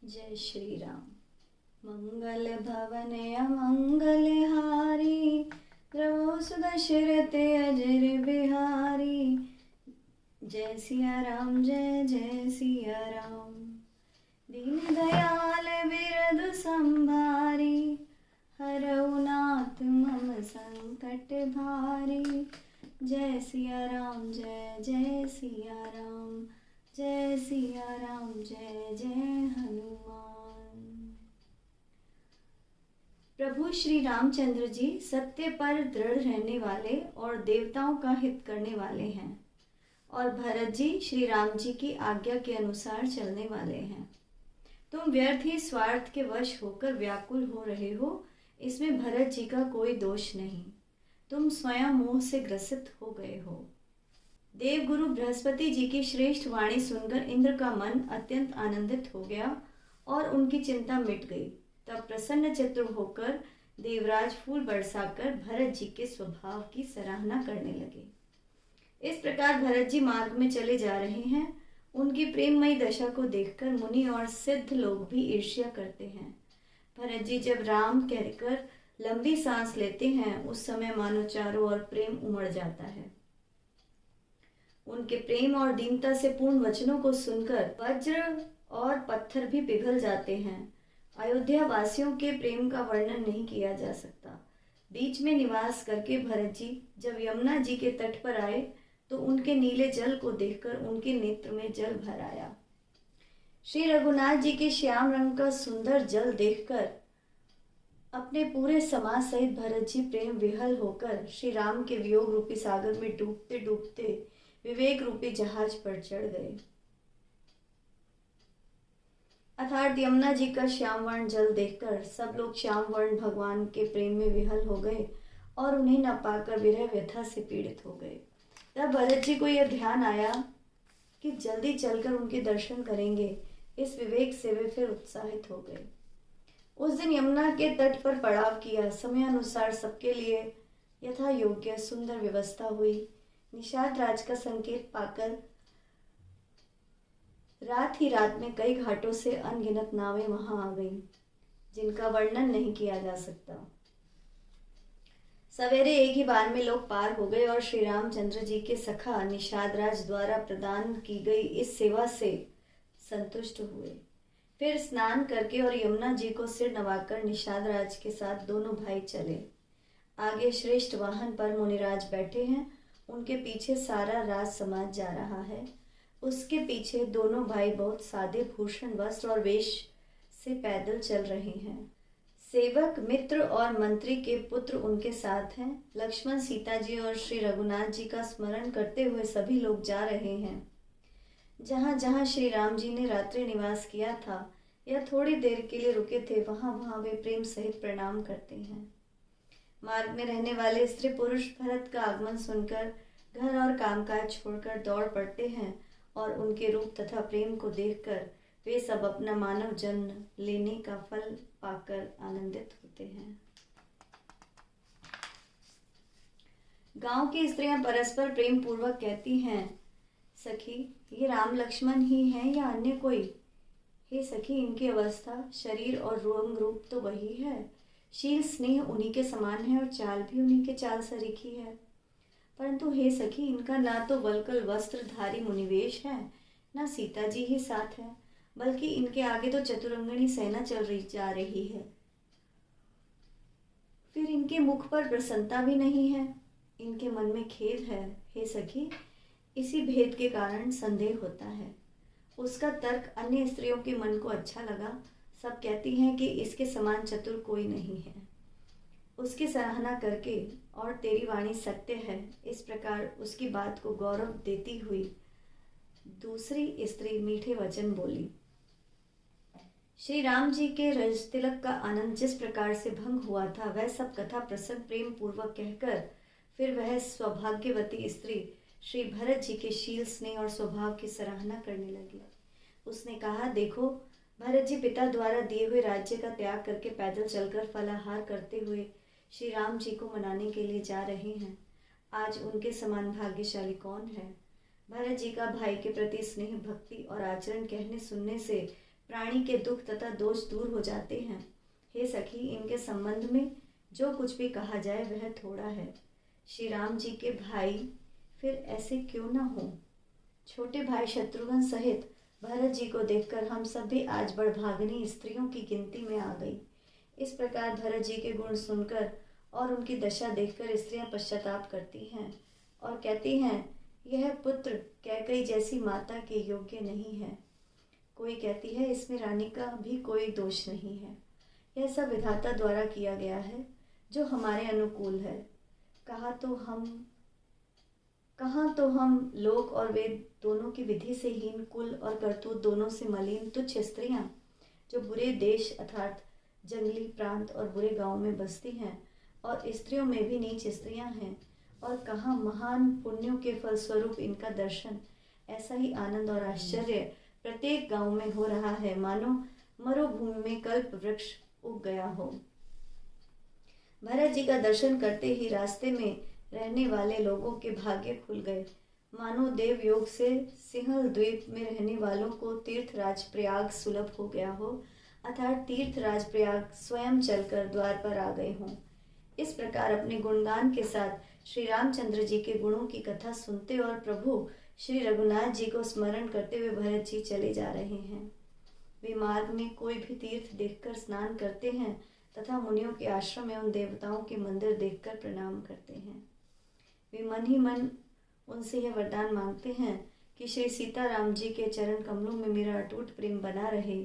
जय श्री राम। मंगल भवन अमंगल हारी, प्रभु सुदशरथ अजर बिहारी। जय सिया राम, जय जय सिया राम। दीन दयाल बिरद संभारी, हरऊ नाथ मम संकट भारी। जय सिया राम, जय जय सिया राम। जय सिया राम, जय जय हनुमान। प्रभु श्री रामचंद्र जी सत्य पर दृढ़ रहने वाले और देवताओं का हित करने वाले हैं, और भरत जी श्री राम जी की आज्ञा के अनुसार चलने वाले हैं। तुम व्यर्थ ही स्वार्थ के वश होकर व्याकुल हो रहे हो, इसमें भरत जी का कोई दोष नहीं। तुम स्वयं मोह से ग्रसित हो गए हो। देवगुरु बृहस्पति जी की श्रेष्ठ वाणी सुनकर इंद्र का मन अत्यंत आनंदित हो गया और उनकी चिंता मिट गई। तब प्रसन्न चित्त होकर देवराज फूल बरसाकर भरत जी के स्वभाव की सराहना करने लगे। इस प्रकार भरत जी मार्ग में चले जा रहे हैं। उनकी प्रेममयी दशा को देखकर मुनि और सिद्ध लोग भी ईर्ष्या करते हैं। भरत जी जब राम कहकर लंबी सांस लेते हैं, उस समय मानो चारों ओर प्रेम उमड़ जाता है। उनके प्रेम और दीनता से पूर्ण वचनों को सुनकर वज्र और पत्थर भी पिघल जाते हैं। अयोध्या वासियों के प्रेम का वर्णन नहीं किया जा सकता। बीच में निवास करके भरत जी जब यमुना जी के तट पर आए तो उनके नीले जल को देखकर उनके नेत्र में जल भर आया। श्री रघुनाथ जी के श्याम रंग का सुंदर जल देखकर अपने पूरे समाज सहित भरत जी प्रेम विहल होकर श्री राम के वियोग रूपी सागर में डूबते डूबते विवेक रूपी जहाज पर चढ़ गए। अर्थात यमुना जी का श्याम वर्ण जल देखकर सब लोग श्याम वर्ण भगवान के प्रेम में विहल हो गए और उन्हें न पाकर विरह व्यथा से पीड़ित हो गए। तब भरत जी को यह ध्यान आया कि जल्दी चलकर उनके दर्शन करेंगे। इस विवेक से वे फिर उत्साहित हो गए। उस दिन यमुना के तट पर पड़ाव किया। समय अनुसार सबके लिए यथा योग्य सुंदर व्यवस्था हुई। निषाद राज का संकेत पाकर रात ही रात में कई घाटों से अनगिनत नावें वहां आ गईं, जिनका वर्णन नहीं किया जा सकता। सवेरे एक ही बार में लोग पार हो गए और श्री रामचंद्र जी के सखा निषाद राज द्वारा प्रदान की गई इस सेवा से संतुष्ट हुए। फिर स्नान करके और यमुना जी को सिर नवाकर निषाद राज के साथ दोनों भाई चले। आगे श्रेष्ठ वाहन पर मुनिराज बैठे हैं, उनके पीछे सारा राज समाज जा रहा है। उसके पीछे दोनों भाई बहुत सादे भूषण वस्त्र और वेश से पैदल चल रहे हैं। सेवक मित्र और मंत्री के पुत्र उनके साथ हैं। लक्ष्मण, सीता जी और श्री रघुनाथ जी का स्मरण करते हुए सभी लोग जा रहे हैं। जहाँ जहाँ श्री राम जी ने रात्रि निवास किया था या थोड़ी देर के लिए रुके थे, वहाँ वहाँ वे प्रेम सहित प्रणाम करते हैं। मार्ग में रहने वाले स्त्री पुरुष भरत का आगमन सुनकर घर और कामकाज छोड़कर दौड़ पड़ते हैं और उनके रूप तथा प्रेम को देखकर वे सब अपना मानव जन्म लेने का फल पाकर आनंदित होते हैं। गांव की स्त्रियां परस्पर प्रेम पूर्वक कहती हैं, सखी ये राम लक्ष्मण ही हैं या अन्य कोई? हे सखी, इनकी अवस्था, शरीर और रंग रूप तो वही है। शील स्नेह उन्हीं के समान है और चाल भी उन्हीं के चाल सरीखी है। परंतु हे सखी, इनका ना तो वल्कल वस्त्रधारी मुनिवेश है, ना सीता जी ही साथ है, बल्कि इनके आगे तो चतुरंगनी सेना चल रही जा रही है। फिर इनके मुख पर प्रसन्नता भी नहीं है, इनके मन में खेद है। हे सखी, इसी भेद के कारण संदेह होता है। उसका तर्क अन्य स्त्रियों के मन को अच्छा लगा। सब कहती हैं कि इसके समान चतुर कोई नहीं है। उसकी सराहना करके और तेरी वाणी सत्य है, इस प्रकार उसकी बात को गौरव देती हुई दूसरी स्त्री मीठे वचन बोली। श्री राम जी के रज तिलक का आनंद जिस प्रकार से भंग हुआ था, वह सब कथा प्रसन्न प्रेम पूर्वक कहकर फिर वह सौभाग्यवती स्त्री श्री भरत जी के शील स्नेह और स्वभाव की सराहना करने लगी। उसने कहा, देखो भरत जी पिता द्वारा दिए हुए राज्य का त्याग करके पैदल चलकर फलाहार करते हुए श्री राम जी को मनाने के लिए जा रहे हैं। आज उनके समान भाग्यशाली कौन है? भरत जी का भाई के प्रति स्नेह, भक्ति और आचरण कहने सुनने से प्राणी के दुख तथा दोष दूर हो जाते हैं। हे सखी, इनके संबंध में जो कुछ भी कहा जाए वह थोड़ा है। श्री राम जी के भाई फिर ऐसे क्यों न हो। छोटे भाई शत्रुघ्न सहित भरत जी को देखकर हम सब भी आज बड़भागिनी स्त्रियों की गिनती में आ गई। इस प्रकार भरत जी के गुण सुनकर और उनकी दशा देखकर स्त्रियां पश्चाताप करती हैं और कहती हैं, यह पुत्र कैकई जैसी माता के योग्य नहीं है। कोई कहती है, इसमें रानी का भी कोई दोष नहीं है, यह सब विधाता द्वारा किया गया है जो हमारे अनुकूल है। कहाँ तो हम लोक और वेद दोनों की विधि से हीन, कुल और करतूत दोनों से मलिन तुच्छ स्त्रियां जो बुरे देश अर्थात जंगली प्रांत और बुरे गांव में बसती हैं और स्त्रियों में भी नीच स्त्रियां हैं, और कहाँ महान पुण्यों के फलस्वरूप इनका दर्शन। ऐसा ही आनंद और आश्चर्य प्रत्येक गांव में हो रहा है, मानो मरुभूमि में कल्प वृक्ष उग गया हो। भरत जी का दर्शन करते ही रास्ते में रहने वाले लोगों के भाग्य खुल गए, मानो देव योग से सिंहल द्वीप में रहने वालों को तीर्थराज प्रयाग सुलभ हो गया हो, अर्थात तीर्थराज प्रयाग स्वयं चलकर द्वार पर आ गए हों। इस प्रकार अपने गुणगान के साथ श्री रामचंद्र जी के गुणों की कथा सुनते और प्रभु श्री रघुनाथ जी को स्मरण करते हुए भरत जी चले जा रहे हैं। वे मार्ग में कोई भी तीर्थ देखकर स्नान करते हैं तथा मुनियों के आश्रम एवं देवताओं के मंदिर देखकर प्रणाम करते हैं। वे मन ही मन उनसे यह वरदान मांगते हैं कि श्री सीताराम जी के चरण कमलों में मेरा अटूट प्रेम बना रहे।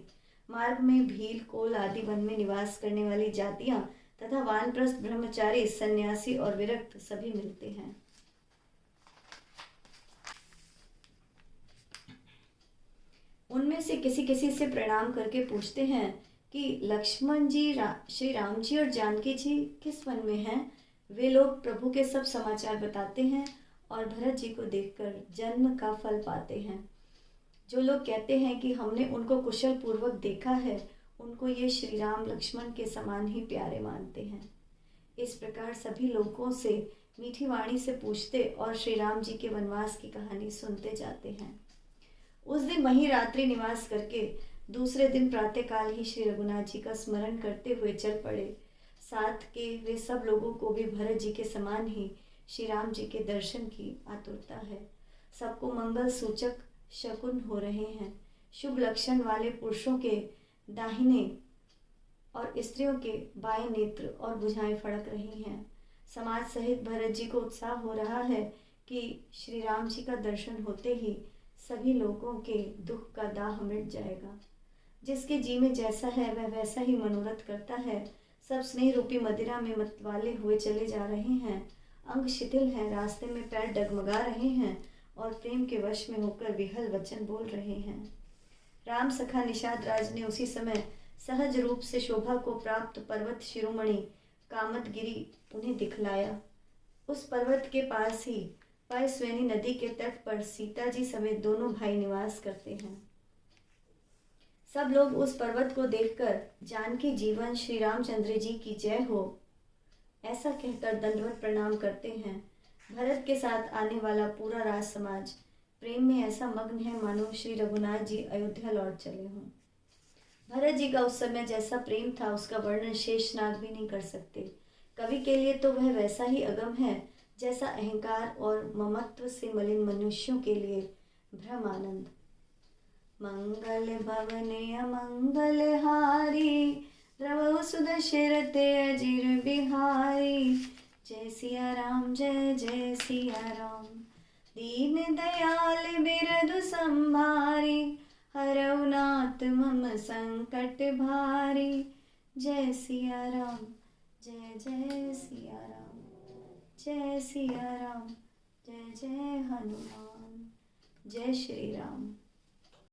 मार्ग में भील, कोल आदि वन में निवास करने वाली जातियां तथा वानप्रस्थ, ब्रह्मचारी, सन्यासी और विरक्त सभी मिलते हैं। उनमें से किसी किसी से प्रणाम करके पूछते हैं कि लक्ष्मण जी, श्री राम जी और जानकी जी किस वन में हैं। वे लोग प्रभु के सब समाचार बताते हैं और भरत जी को देखकर जन्म का फल पाते हैं। जो लोग कहते हैं कि हमने उनको कुशल पूर्वक देखा है, उनको ये श्री राम लक्ष्मण के समान ही प्यारे मानते हैं। इस प्रकार सभी लोगों से मीठी वाणी से पूछते और श्री राम जी के वनवास की कहानी सुनते जाते हैं। उस दिन वहीं रात्रि निवास करके दूसरे दिन प्रातःकाल ही श्री रघुनाथ जी का स्मरण करते हुए चल पड़े। साथ के वे सब लोगों को भी भरत जी के समान ही श्री राम जी के दर्शन की आतुरता है। सबको मंगल सूचक शकुन हो रहे हैं। शुभ लक्षण वाले पुरुषों के दाहिने और स्त्रियों के बाएं नेत्र और भुजाएं फड़क रही हैं। समाज सहित भरत जी को उत्साह हो रहा है कि श्री राम जी का दर्शन होते ही सभी लोगों के दुख का दाह मिट जाएगा। जिसके जी में जैसा है वह वैसा ही मनोरथ करता है। सब स्नेह रूपी मदिरा में मतवाले हुए चले जा रहे हैं। अंग शिथिल हैं, रास्ते में पैर डगमगा रहे हैं और प्रेम के वश में होकर विहल वचन बोल रहे हैं। राम सखा निषाद राज ने उसी समय सहज रूप से शोभा को प्राप्त पर्वत शिरोमणि कामतगिरी उन्हें दिखलाया। उस पर्वत के पास ही पायस्विनी नदी के तट पर सीता जी समेत दोनों भाई निवास करते हैं। सब लोग उस पर्वत को देखकर जानकी जीवन श्री रामचंद्र जी की जय हो ऐसा कहकर दंडवत प्रणाम करते हैं। भरत के साथ आने वाला पूरा राज समाज प्रेम में ऐसा मग्न है मानो श्री रघुनाथ जी अयोध्या लौट चले हों। भरत जी का उस समय जैसा प्रेम था उसका वर्णन शेषनाग भी नहीं कर सकते। कवि के लिए तो वह वैसा ही अगम है जैसा अहंकार और ममत्व से मलिन मनुष्यों के लिए भ्रम आनंद। मंगल भवने अमंगल हारी, द्रवहु सुदशरथ अजिर बिहारी। जय सिया राम, जय जय सिया राम। दीन दयाल बिरधु संभारी, हरऊ नाथ मम संकट भारी। जय सिया राम, जय जय सिया राम। जय सिया राम, जय जय हनुमान। जय श्री राम।